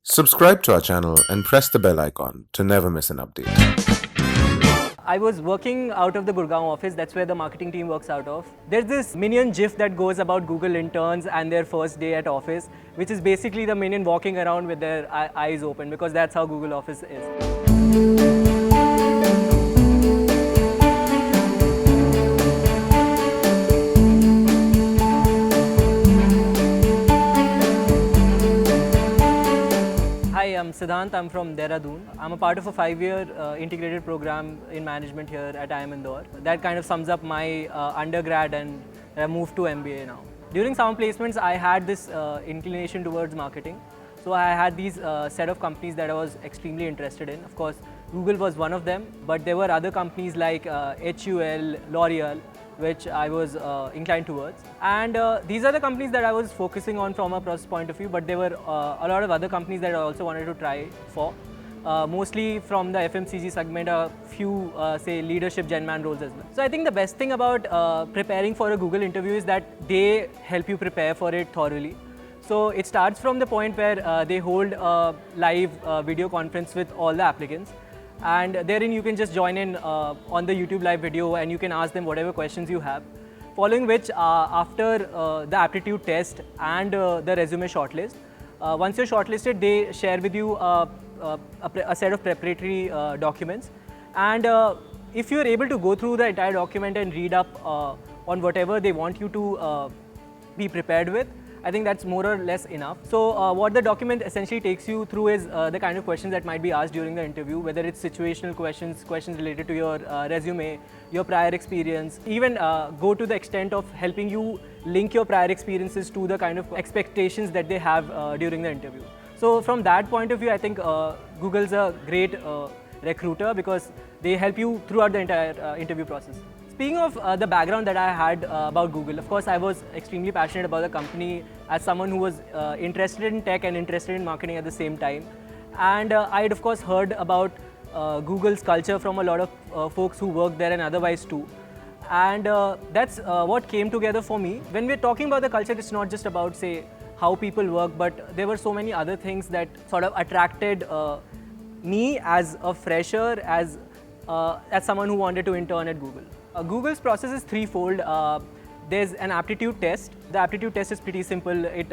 Subscribe to our channel and press the bell icon to never miss an update. I was working out of the Gurgaon office. That's where the marketing team works out of. There's this minion GIF that goes about Google interns and their first day at office, which is basically the minion walking around with their eyes open, because that's how Google Office is. Hi, I'm Siddhant. I'm from Dehradun. I'm a part of a 5-year integrated program in management here at IIM Indore. That kind of sums up my undergrad, and I moved to MBA now. During summer placements, I had this inclination towards marketing. So I had these set of companies that I was extremely interested in. Of course, Google was one of them, but there were other companies like HUL, L'Oreal, which I was inclined towards. And these are the companies that I was focusing on from a process point of view, but there were a lot of other companies that I also wanted to try for. Mostly from the FMCG segment, a few say leadership gen man roles as well. So I think the best thing about preparing for a Google interview is that they help you prepare for it thoroughly. So it starts from the point where they hold a live video conference with all the applicants. And therein you can just join in on the YouTube live video, and you can ask them whatever questions you have. Following which, after the aptitude test and the resume shortlist, once you're shortlisted, they share with you a set of preparatory documents. And if you're able to go through the entire document and read up on whatever they want you to be prepared with, I think that's more or less enough. So what the document essentially takes you through is the kind of questions that might be asked during the interview, whether it's situational questions, questions related to your resume, your prior experience, even go to the extent of helping you link your prior experiences to the kind of expectations that they have during the interview. So from that point of view, I think Google's a great recruiter, because they help you throughout the entire interview process. Speaking of the background that I had about Google, of course, I was extremely passionate about the company as someone who was interested in tech and interested in marketing at the same time. And I had, of course, heard about Google's culture from a lot of folks who work there and otherwise too. And that's what came together for me. When we're talking about the culture, it's not just about, say, how people work, but there were so many other things that sort of attracted me as a fresher, as someone who wanted to intern at Google. Google's process is threefold. There's an aptitude test. The aptitude test is pretty simple. It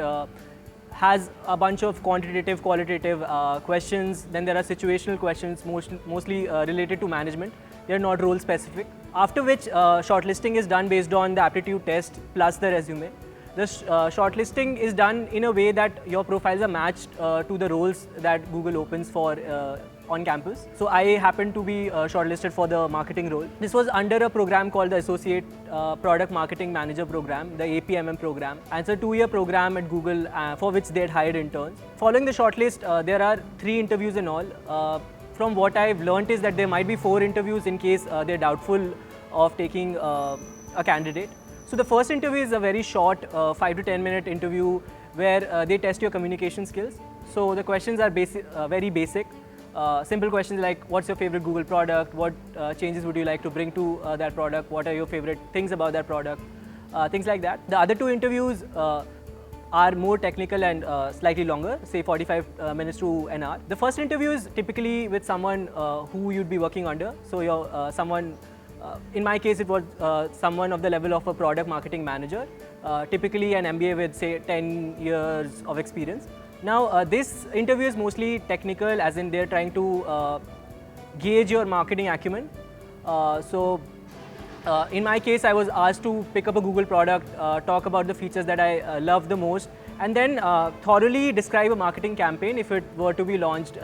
has a bunch of quantitative, qualitative questions. Then there are situational questions, mostly related to management. They're not role specific. After which, shortlisting is done based on the aptitude test plus the resume. The shortlisting is done in a way that your profiles are matched to the roles that Google opens for on campus. So I happened to be shortlisted for the marketing role. This was under a program called the Associate Product Marketing Manager program, the APMM program. And it's a 2-year program at Google for which they had hired interns. Following the shortlist, there are 3 interviews in all. From what I've learned is that there might be 4 interviews in case they're doubtful of taking a candidate. So the first interview is a very short 5 to 10 minute interview where they test your communication skills. So the questions are very basic. Simple questions like, what's your favorite Google product? What changes would you like to bring to that product? What are your favorite things about that product? Things like that. The other 2 interviews are more technical and slightly longer, say 45 minutes to an hour. The first interview is typically with someone who you'd be working under. So you're someone, in my case, it was someone of the level of a product marketing manager, typically an MBA with, say, 10 years of experience. Now, this interview is mostly technical, as in they're trying to gauge your marketing acumen. In my case, I was asked to pick up a Google product, talk about the features that I love the most, and then thoroughly describe a marketing campaign if it were to be launched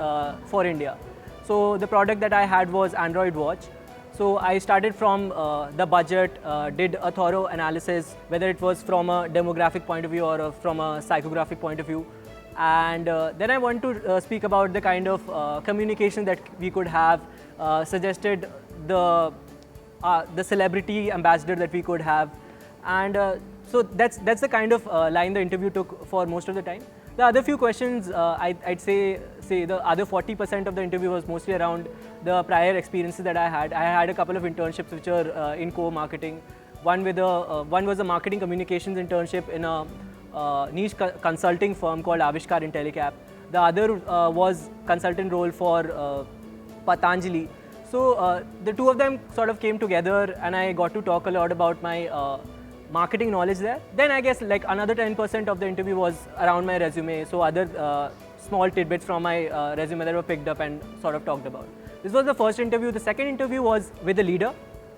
for India. So the product that I had was Android Watch. So I started from the budget, did a thorough analysis, whether it was from a demographic point of view or from a psychographic point of view. And then I want to speak about the kind of communication that we could have, suggested the celebrity ambassador that we could have. And so that's the kind of line the interview took for most of the time. The other few questions, I'd say the other 40% of the interview was mostly around the prior experiences that I had. I had a couple of internships which are in co-marketing. One was a marketing communications internship in a niche consulting firm called Avishkar Intellicap. The other was consultant role for Patanjali. So the two of them sort of came together, and I got to talk a lot about my marketing knowledge there. Then I guess like another 10% of the interview was around my resume. So other small tidbits from my resume that were picked up and sort of talked about. This was the first interview. The second interview was with the leader.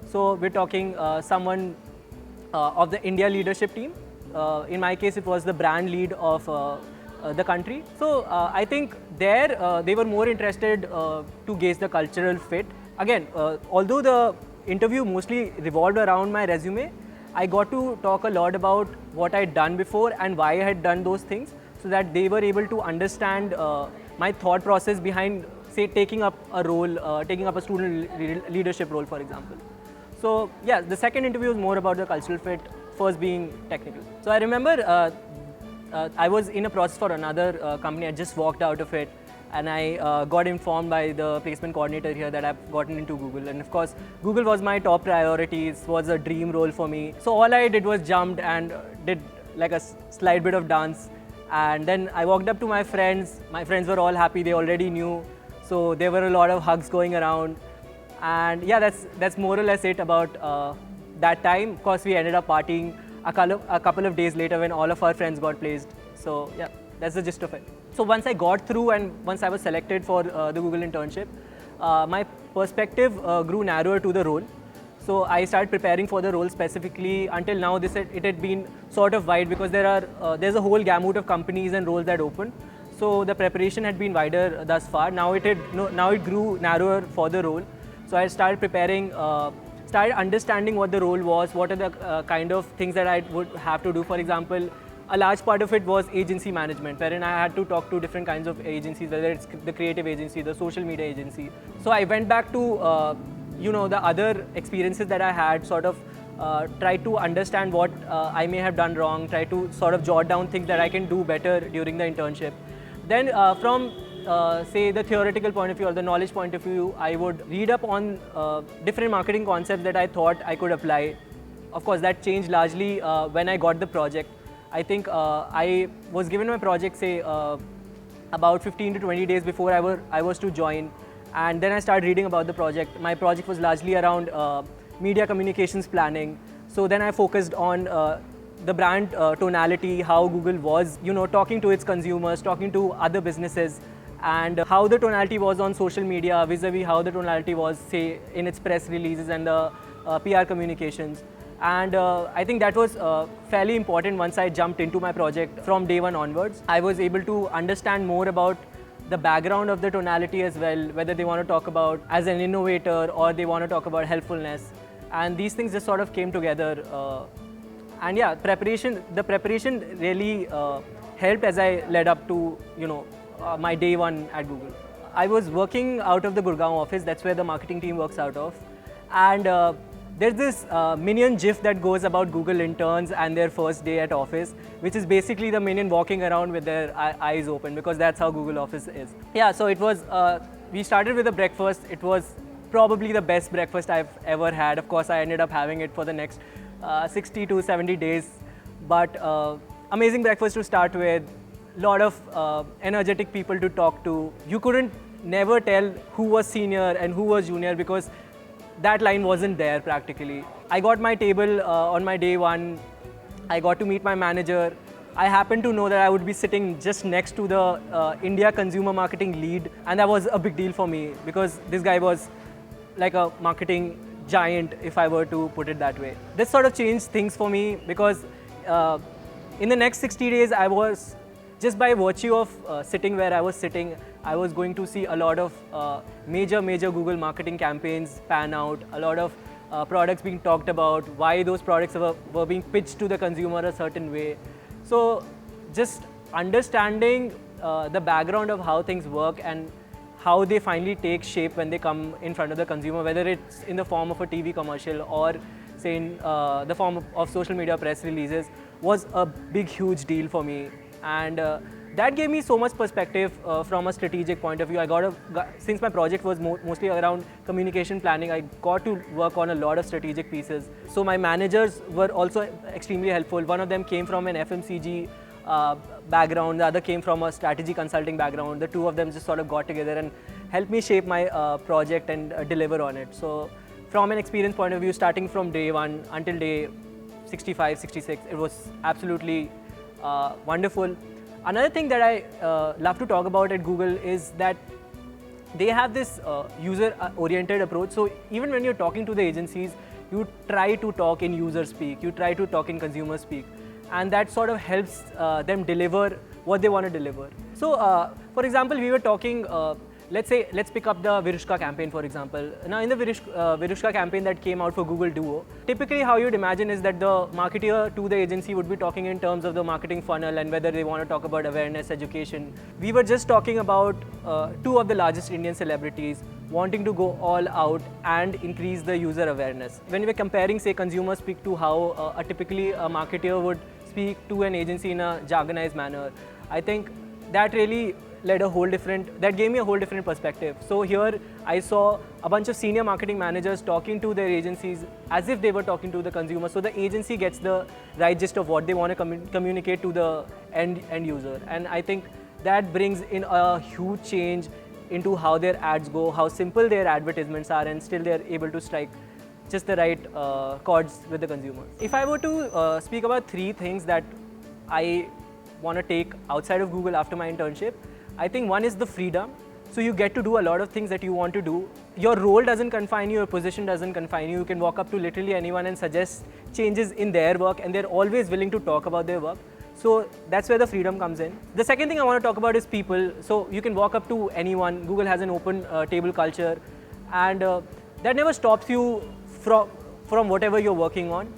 So we're talking someone of the India leadership team. In my case, it was the brand lead of the country. So I think there they were more interested to gauge the cultural fit. Again, although the interview mostly revolved around my resume, I got to talk a lot about what I'd done before and why I had done those things, so that they were able to understand my thought process behind, say, taking up a role, taking up a student leadership role, for example. So yeah, the second interview was more about the cultural fit, first being technical. So I remember I was in a process for another company. I just walked out of it, and I got informed by the placement coordinator here that I've gotten into Google. And of course, Google was my top priority. It was a dream role for me. So all I did was jumped and did like a slight bit of dance. And then I walked up to my friends. My friends were all happy. They already knew. So there were a lot of hugs going around. And yeah, that's more or less it about that time. Of course, we ended up partying a couple of days later when all of our friends got placed. So yeah, that's the gist of it. So once I got through and once I was selected for the Google internship, my perspective grew narrower to the role. So I started preparing for the role specifically. Until now, it had been sort of wide because there's a whole gamut of companies and roles that open. So the preparation had been wider thus far. Now it grew narrower for the role. So I started preparing, started understanding what the role was, what are the kind of things that I would have to do. For example, a large part of it was agency management, wherein I had to talk to different kinds of agencies, whether it's the creative agency, the social media agency. So I went back to the other experiences that I had, sort of tried to understand what I may have done wrong, try to sort of jot down things that I can do better during the internship. Then from say the theoretical point of view or the knowledge point of view, I would read up on different marketing concepts that I thought I could apply. Of course, that changed largely when I got the project. I think I was given my project, say, about 15 to 20 days before I was to join. And then I started reading about the project. My project was largely around media communications planning. So then I focused on the brand tonality, how Google was, talking to its consumers, talking to other businesses, and how the tonality was on social media vis-a-vis how the tonality was, say, in its press releases and the PR communications. And I think that was fairly important once I jumped into my project from day one onwards. I was able to understand more about the background of the tonality as well, whether they want to talk about as an innovator or they want to talk about helpfulness. And these things just sort of came together. And yeah, the preparation really helped as I led up to, my day one at Google. I was working out of the Gurgaon office. That's where the marketing team works out of. And there's this minion GIF that goes about Google interns and their first day at office, which is basically the minion walking around with their eyes open, because that's how Google Office is. Yeah, so it was, we started with a breakfast. It was probably the best breakfast I've ever had. Of course, I ended up having it for the next 60 to 70 days. But amazing breakfast to start with, lot of energetic people to talk to. You couldn't never tell who was senior and who was junior because that line wasn't there practically. I got my table on my day one. I got to meet my manager. I happened to know that I would be sitting just next to the India consumer marketing lead, and that was a big deal for me because this guy was like a marketing giant, if I were to put it that way. This sort of changed things for me because in the next 60 days, I was, just by virtue of sitting where I was sitting, I was going to see a lot of major Google marketing campaigns pan out, a lot of products being talked about, why those products were being pitched to the consumer a certain way. So just understanding the background of how things work and how they finally take shape when they come in front of the consumer, whether it's in the form of a TV commercial or say in the form of social media press releases, was a big, huge deal for me. And that gave me so much perspective from a strategic point of view. Since my project was mostly around communication planning, I got to work on a lot of strategic pieces. So my managers were also extremely helpful. One of them came from an FMCG background, the other came from a strategy consulting background. The two of them just sort of got together and helped me shape my project and deliver on it. So from an experience point of view, starting from day one until day 65, 66, it was absolutely wonderful. Another thing that I love to talk about at Google is that they have this user-oriented approach. So even when you're talking to the agencies, you try to talk in user speak, you try to talk in consumer speak, and that sort of helps them deliver what they want to deliver. So for example, we were talking, let's pick up the Virushka campaign, for example. Now in the Virushka campaign that came out for Google Duo, typically how you'd imagine is that the marketer to the agency would be talking in terms of the marketing funnel and whether they want to talk about awareness, education. We were just talking about two of the largest Indian celebrities wanting to go all out and increase the user awareness. When we're comparing, say, consumer speak to how typically a marketer would speak to an agency in a jargonized manner, I think that really that gave me a whole different perspective. So here I saw a bunch of senior marketing managers talking to their agencies as if they were talking to the consumer. So the agency gets the right gist of what they want to communicate to the end user. And I think that brings in a huge change into how their ads go, how simple their advertisements are, and still they're able to strike just the right chords with the consumers. If I were to speak about three things that I want to take outside of Google after my internship, I think one is the freedom. So you get to do a lot of things that you want to do. Your role doesn't confine you, your position doesn't confine you. You can walk up to literally anyone and suggest changes in their work, and they're always willing to talk about their work. So that's where the freedom comes in. The second thing I want to talk about is people. So you can walk up to anyone. Google has an open table culture, and that never stops you from whatever you're working on.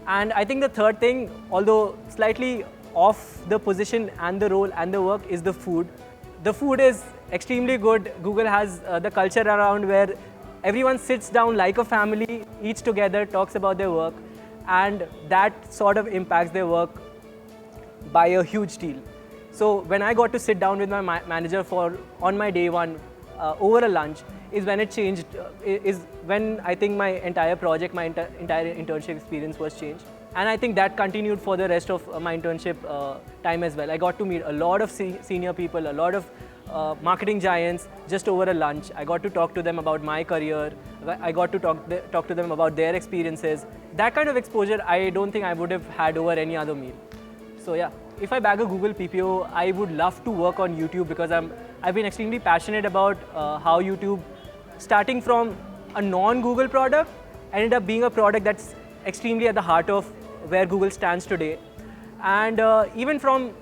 And I think the third thing, although slightly off the position and the role and the work, is the food. The food is extremely good. Google has the culture around where everyone sits down like a family, eats together, talks about their work, and that sort of impacts their work by a huge deal. So when I got to sit down with my manager on my day one over a lunch is when it changed, is when I think my entire project, my entire internship experience was changed. And I think that continued for the rest of my internship time as well. I got to meet a lot of senior people, a lot of marketing giants just over a lunch. I got to talk to them about my career. I got to talk to them about their experiences. That kind of exposure I don't think I would have had over any other meal. So yeah, if I bag a Google PPO, I would love to work on YouTube because I've been extremely passionate about how YouTube, starting from a non-Google product, ended up being a product that's extremely at the heart of where Google stands today. And even from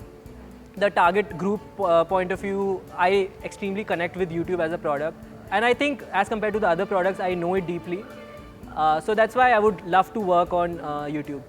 the target group point of view, I extremely connect with YouTube as a product. And I think as compared to the other products, I know it deeply. So that's why I would love to work on YouTube.